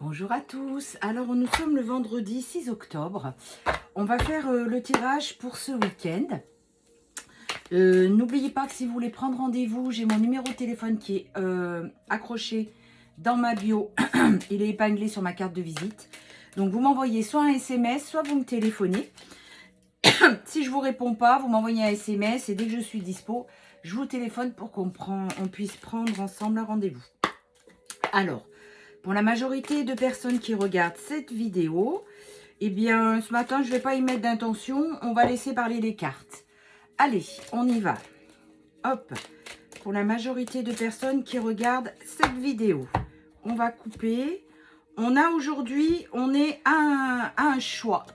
Bonjour à tous, alors nous sommes le vendredi 6 octobre, on va faire le tirage pour ce week-end. N'oubliez pas que si vous voulez prendre rendez-vous, j'ai mon numéro de téléphone qui est accroché dans ma bio, il est épinglé sur ma carte de visite. Donc vous m'envoyez soit un SMS, soit vous me téléphonez. Si je ne vous réponds pas, vous m'envoyez un SMS et dès que je suis dispo, je vous téléphone pour qu'on puisse prendre ensemble un rendez-vous. Alors, pour la majorité de personnes qui regardent cette vidéo, eh bien, ce matin, je ne vais pas y mettre d'intention. On va laisser parler les cartes. Allez, on y va. Hop. Pour la majorité de personnes qui regardent cette vidéo, on va couper. On a aujourd'hui, on est à un choix.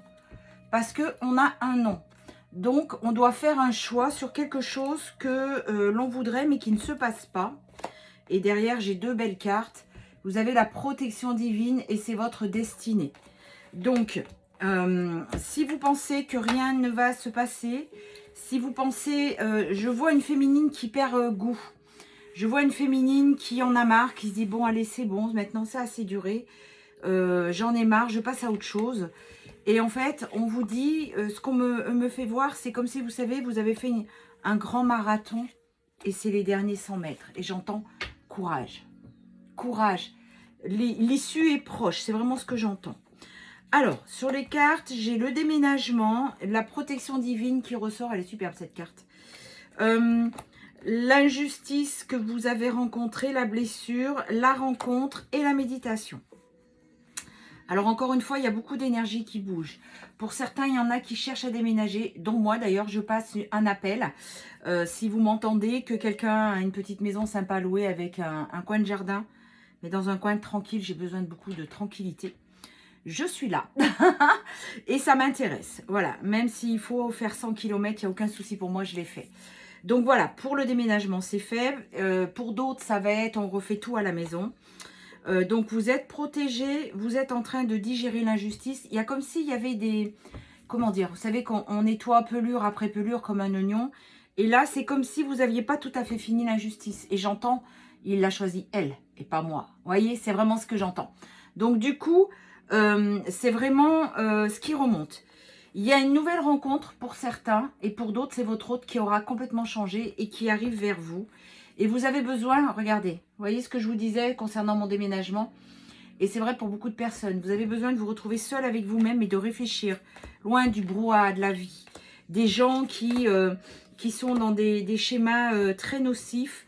Parce qu'on a un nom. Donc, on doit faire un choix sur quelque chose que l'on voudrait, mais qui ne se passe pas. Et derrière, j'ai deux belles cartes. Vous avez la protection divine et c'est votre destinée. Donc, si vous pensez que rien ne va se passer, si vous pensez, je vois une féminine qui perd goût. Je vois une féminine qui en a marre, qui se dit, bon, allez, c'est bon, maintenant ça a assez duré. J'en ai marre, je passe à autre chose. Et en fait, on vous dit, ce qu'on me fait voir, c'est comme si, vous savez, vous avez fait un grand marathon et c'est les derniers 100 mètres. Et j'entends courage. Courage. L'issue est proche, c'est vraiment ce que j'entends. Alors, sur les cartes, j'ai le déménagement, la protection divine qui ressort. Elle est superbe, cette carte. L'injustice que vous avez rencontrée, la blessure, la rencontre et la méditation. Alors, encore une fois, il y a beaucoup d'énergie qui bouge. Pour certains, il y en a qui cherchent à déménager, dont moi. D'ailleurs, je passe un appel. Si vous m'entendez, que quelqu'un a une petite maison sympa à louer avec un coin de jardin, mais dans un coin tranquille, j'ai besoin de beaucoup de tranquillité. Je suis là. Et ça m'intéresse. Voilà, même s'il faut faire 100 km, il n'y a aucun souci pour moi, je l'ai fait. Donc voilà, pour le déménagement, c'est fait. Pour d'autres, ça va être, on refait tout à la maison. Donc vous êtes protégés, vous êtes en train de digérer l'injustice. Il y a comme s'il y avait des... Comment dire? Vous savez qu'on nettoie pelure après pelure comme un oignon. Et là, c'est comme si vous n'aviez pas tout à fait fini l'injustice. Et j'entends, il l'a choisi elle et pas moi. Vous voyez, c'est vraiment ce que j'entends. Donc du coup, c'est vraiment ce qui remonte. Il y a une nouvelle rencontre pour certains et pour d'autres, c'est votre hôte qui aura complètement changé et qui arrive vers vous. Et vous avez besoin, regardez, vous voyez ce que je vous disais concernant mon déménagement. Et c'est vrai pour beaucoup de personnes, vous avez besoin de vous retrouver seul avec vous-même et de réfléchir, loin du brouhaha de la vie. Des gens qui sont dans des schémas très nocifs,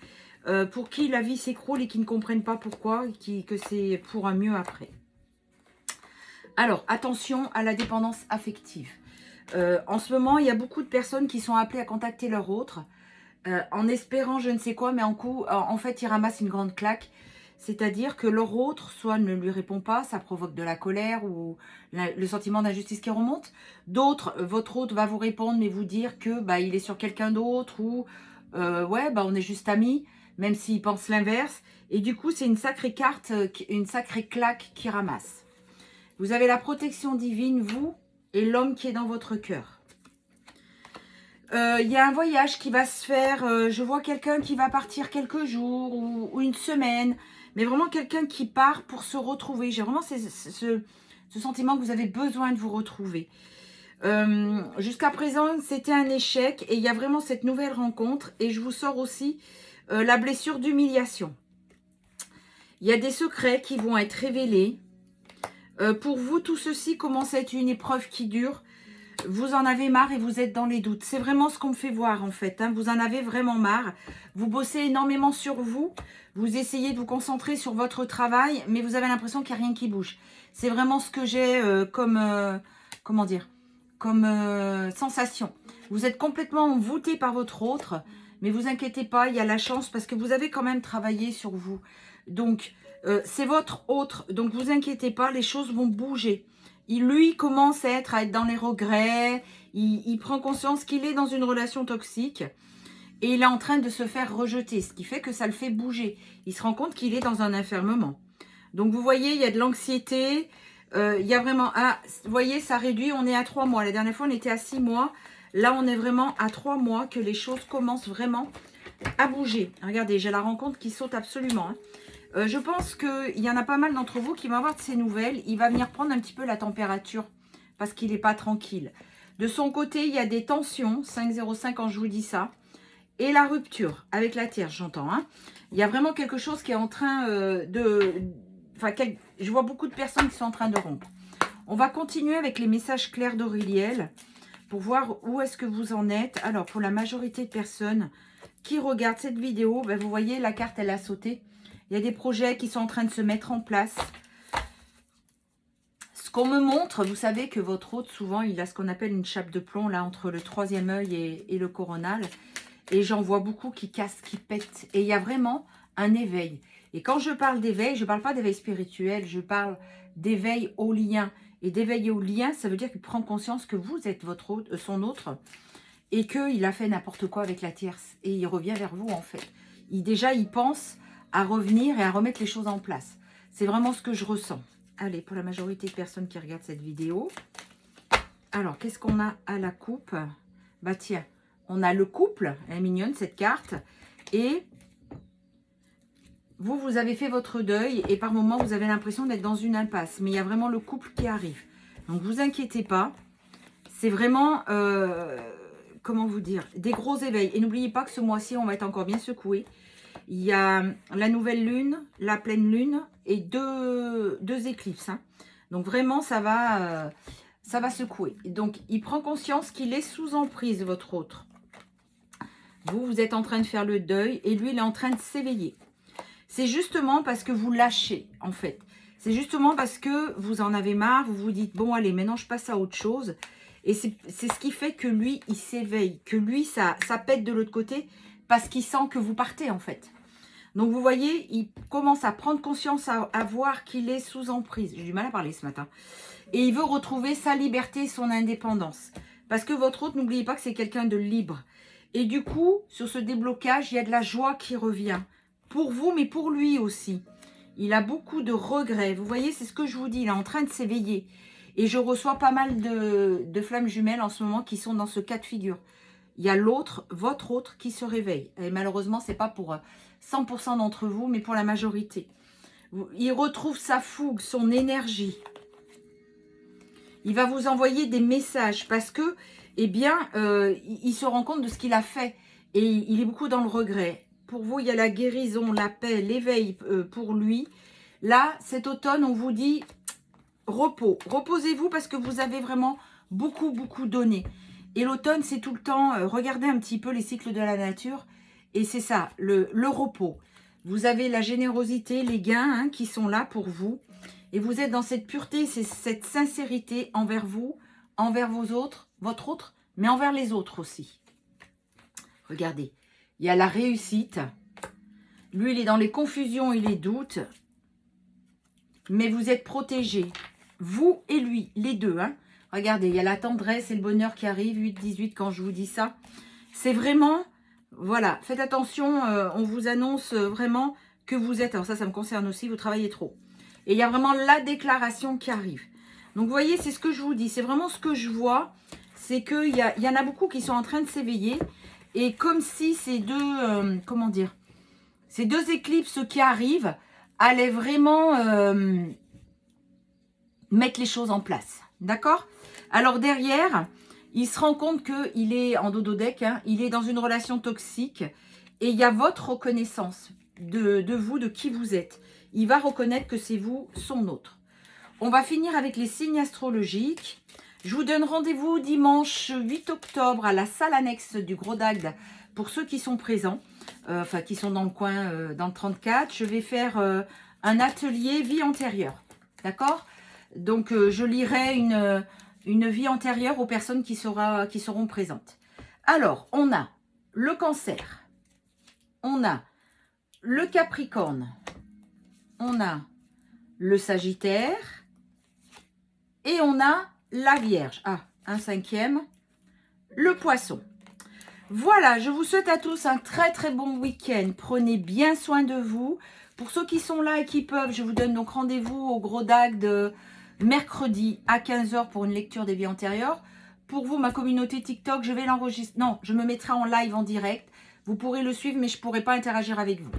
pour qui la vie s'écroule et qui ne comprennent pas pourquoi, que c'est pour un mieux après. Alors, attention à la dépendance affective. En ce moment, il y a beaucoup de personnes qui sont appelées à contacter leur autre, en espérant je ne sais quoi, mais en fait, ils ramassent une grande claque. C'est-à-dire que leur autre, soit ne lui répond pas, ça provoque de la colère ou le sentiment d'injustice qui remonte. D'autres, votre autre va vous répondre, mais vous dire que bah, il est sur quelqu'un d'autre ou ouais, bah, on est juste amis, même s'il pense l'inverse. Et du coup, c'est une sacrée carte, une sacrée claque qui ramasse. Vous avez la protection divine, vous, et l'homme qui est dans votre cœur. Il y a un voyage qui va se faire. Je vois quelqu'un qui va partir quelques jours ou une semaine. Mais vraiment quelqu'un qui part pour se retrouver. J'ai vraiment ce sentiment que vous avez besoin de vous retrouver. Jusqu'à présent, c'était un échec. Et il y a vraiment cette nouvelle rencontre. Et je vous sors aussi la blessure d'humiliation. Il y a des secrets qui vont être révélés. Pour vous, tout ceci commence à être une épreuve qui dure. Vous en avez marre et vous êtes dans les doutes. C'est vraiment ce qu'on me fait voir en fait. Hein. Vous en avez vraiment marre. Vous bossez énormément sur vous. Vous essayez de vous concentrer sur votre travail, mais vous avez l'impression qu'il n'y a rien qui bouge. C'est vraiment ce que j'ai comment dire, comme sensation. Vous êtes complètement envoûté par votre autre, mais vous inquiétez pas, il y a la chance parce que vous avez quand même travaillé sur vous. Donc, c'est votre autre. Donc, vous inquiétez pas, les choses vont bouger. Lui commence à être dans les regrets, il prend conscience qu'il est dans une relation toxique et il est en train de se faire rejeter, ce qui fait que ça le fait bouger. Il se rend compte qu'il est dans un enfermement. Donc vous voyez, il y a de l'anxiété, il y a vraiment... Ah, vous voyez, ça réduit, on est à 3 mois. La dernière fois, on était à 6 mois. Là, on est vraiment à 3 mois que les choses commencent vraiment à bouger. Regardez, j'ai la rencontre qui saute absolument. Hein. Je pense qu'il y en a pas mal d'entre vous qui vont avoir de ces nouvelles. Il va venir prendre un petit peu la température parce qu'il n'est pas tranquille. De son côté, il y a des tensions, 5,05 quand je vous dis ça. Et la rupture avec la Tierce, j'entends. Hein. Il y a vraiment quelque chose qui est en train Enfin, je vois beaucoup de personnes qui sont en train de rompre. On va continuer avec les messages clairs d'Auriliel pour voir où est-ce que vous en êtes. Alors, pour la majorité de personnes qui regardent cette vidéo, ben, vous voyez, la carte, elle a sauté. Il y a des projets qui sont en train de se mettre en place. Ce qu'on me montre, vous savez que votre hôte, souvent, il a ce qu'on appelle une chape de plomb, là, entre le 3e œil et le coronal. Et j'en vois beaucoup qui cassent, qui pètent. Et il y a vraiment un éveil. Et quand je parle d'éveil, je ne parle pas d'éveil spirituel, je parle d'éveil au lien. Et d'éveil au lien, ça veut dire qu'il prend conscience que vous êtes votre hôte, son autre, et qu'il a fait n'importe quoi avec la tierce. Et il revient vers vous, en fait. Déjà, il pense à revenir et à remettre les choses en place. C'est vraiment ce que je ressens. Allez, pour la majorité de personnes qui regardent cette vidéo. Alors, qu'est-ce qu'on a à la coupe? Bah tiens, on a le couple. Elle est mignonne, cette carte. Et vous avez fait votre deuil. Et par moments, vous avez l'impression d'être dans une impasse. Mais il y a vraiment le couple qui arrive. Donc, vous inquiétez pas. C'est vraiment, comment vous dire, des gros éveils. Et n'oubliez pas que ce mois-ci, on va être encore bien secoué. Il y a la nouvelle lune, la pleine lune et deux éclipses. Hein. Donc vraiment, ça va secouer. Donc, il prend conscience qu'il est sous emprise, votre autre. Vous êtes en train de faire le deuil et lui, il est en train de s'éveiller. C'est justement parce que vous lâchez, en fait. C'est justement parce que vous en avez marre, vous vous dites, bon, allez, maintenant, je passe à autre chose. Et c'est ce qui fait que lui, il s'éveille, que lui, ça pète de l'autre côté parce qu'il sent que vous partez, en fait. Donc, vous voyez, il commence à prendre conscience, à voir qu'il est sous emprise. J'ai du mal à parler ce matin. Et il veut retrouver sa liberté, son indépendance. Parce que votre hôte, n'oubliez pas que c'est quelqu'un de libre. Et du coup, sur ce déblocage, il y a de la joie qui revient. Pour vous, mais pour lui aussi. Il a beaucoup de regrets. Vous voyez, c'est ce que je vous dis. Il est en train de s'éveiller. Et je reçois pas mal de flammes jumelles en ce moment qui sont dans ce cas de figure. Il y a l'autre, votre autre, qui se réveille. Et malheureusement, ce n'est pas pour 100% d'entre vous, mais pour la majorité. Il retrouve sa fougue, son énergie. Il va vous envoyer des messages parce que, eh bien, il se rend compte de ce qu'il a fait. Et il est beaucoup dans le regret. Pour vous, il y a la guérison, la paix, l'éveil pour lui. Là, cet automne, on vous dit repos. Reposez-vous parce que vous avez vraiment beaucoup, beaucoup donné. Et l'automne, c'est tout le temps, regardez un petit peu les cycles de la nature. Et c'est ça, le repos. Vous avez la générosité, les gains hein, qui sont là pour vous. Et vous êtes dans cette pureté, cette sincérité envers vous, envers vos autres, votre autre, mais envers les autres aussi. Regardez, il y a la réussite. Lui, il est dans les confusions et les doutes. Mais vous êtes protégés. Vous et lui, les deux. Hein. Regardez, il y a la tendresse et le bonheur qui arrivent. 8-18 quand je vous dis ça. C'est vraiment... Voilà, faites attention. On vous annonce vraiment que vous êtes... Alors ça me concerne aussi. Vous travaillez trop. Et il y a vraiment la déclaration qui arrive. Donc, vous voyez, c'est ce que je vous dis. C'est vraiment ce que je vois. C'est qu'il y en a beaucoup qui sont en train de s'éveiller. Et comme si ces deux... comment dire? Ces deux éclipses qui arrivent allaient vraiment mettre les choses en place. D'accord? Alors, derrière, il se rend compte qu'il est en dodo-deck. Hein, il est dans une relation toxique. Et il y a votre reconnaissance de vous, de qui vous êtes. Il va reconnaître que c'est vous, son autre. On va finir avec les signes astrologiques. Je vous donne rendez-vous dimanche 8 octobre à la salle annexe du Gros Dagde pour ceux qui sont présents, enfin qui sont dans le coin, dans le 34. Je vais faire un atelier vie antérieure. D'accord? Donc, je lirai une vie antérieure aux personnes qui seront présentes. Alors, on a le Cancer. On a le Capricorne. On a le Sagittaire et on a la Vierge. Ah, un cinquième, le Poisson. Voilà, je vous souhaite à tous un très très bon week-end. Prenez bien soin de vous. Pour ceux qui sont là et qui peuvent, je vous donne donc rendez-vous au Gros Dagde mercredi à 15 h pour une lecture des vies antérieures. Pour vous, ma communauté TikTok, je vais l'enregistrer. Non, je me mettrai en live en direct. Vous pourrez le suivre, mais je ne pourrai pas interagir avec vous.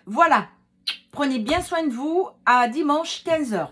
Voilà. Prenez bien soin de vous. À dimanche 15 h.